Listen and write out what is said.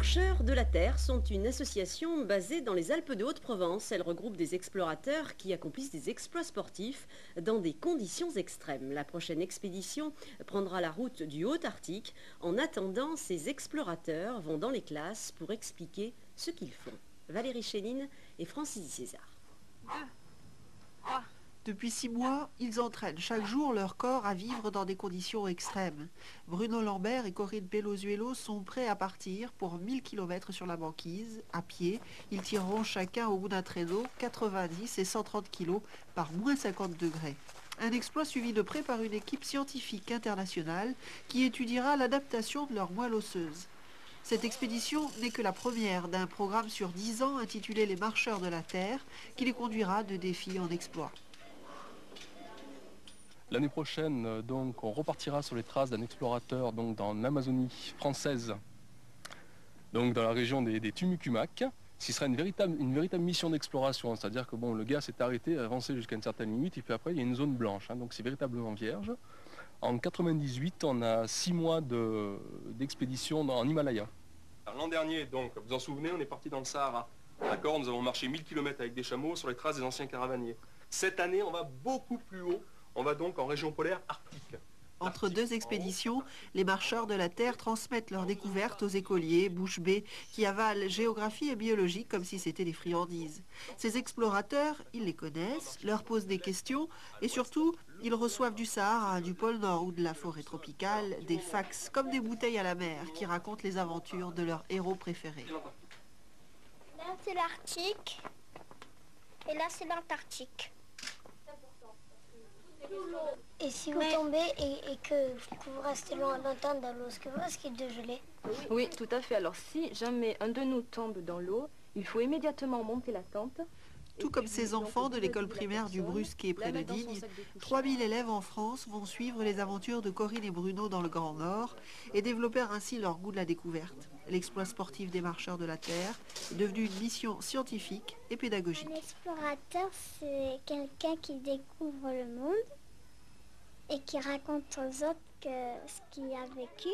Marcheurs de la Terre sont une association basée dans les Alpes de Haute-Provence. Elle regroupe des explorateurs qui accomplissent des exploits sportifs dans des conditions extrêmes. La prochaine expédition prendra la route du Haut-Arctique. En attendant, ces explorateurs vont dans les classes pour expliquer ce qu'ils font. Valérie Chéline et Francis César. Depuis 6 mois, ils entraînent chaque jour leur corps à vivre dans des conditions extrêmes. Bruno Lambert et Corinne Pellozuelo sont prêts à partir pour 1000 km sur la banquise. À pied, ils tireront chacun au bout d'un traîneau 90 et 130 kg par moins 50 degrés. Un exploit suivi de près par une équipe scientifique internationale qui étudiera l'adaptation de leur moelle osseuse. Cette expédition n'est que la première d'un programme sur 10 ans intitulé Les Marcheurs de la Terre qui les conduira de défi en exploit. L'année prochaine, donc, on repartira sur les traces d'un explorateur donc, dans l'Amazonie française, donc dans la région des Tumucumac, ce qui sera une véritable mission d'exploration, c'est-à-dire que bon, le gars s'est arrêté, avancé jusqu'à une certaine limite, et puis après il y a une zone blanche, donc c'est véritablement vierge. En 98, on a 6 mois d'expédition en Himalaya. L'an dernier, donc, vous vous en souvenez, on est parti dans le Sahara. D'accord, nous avons marché 1000 km avec des chameaux sur les traces des anciens caravaniers. Cette année, on va beaucoup plus haut. On va donc en région polaire arctique. Entre deux expéditions, les marcheurs de la Terre transmettent leurs découvertes aux écoliers, bouche bée, qui avalent géographie et biologie comme si c'était des friandises. Ces explorateurs, ils les connaissent, leur posent des questions et surtout, ils reçoivent du Sahara, du pôle Nord ou de la forêt tropicale, des fax comme des bouteilles à la mer qui racontent les aventures de leurs héros préférés. Là, c'est l'Arctique et là, c'est l'Antarctique. Et si vous tombez et que vous restez longtemps dans l'eau, est-ce que vous risquez de geler? Oui, tout à fait. Alors si jamais un de nous tombe dans l'eau, il faut immédiatement monter la tente. Tout comme ces enfants de l'école primaire du Brusquet près de Digne, 3000 élèves en France vont suivre les aventures de Corinne et Bruno dans le Grand Nord et développer ainsi leur goût de la découverte. L'exploit sportif des marcheurs de la Terre est devenu une mission scientifique et pédagogique. Un explorateur, c'est quelqu'un qui découvre le monde et qui raconte aux autres ce qu'il a vécu.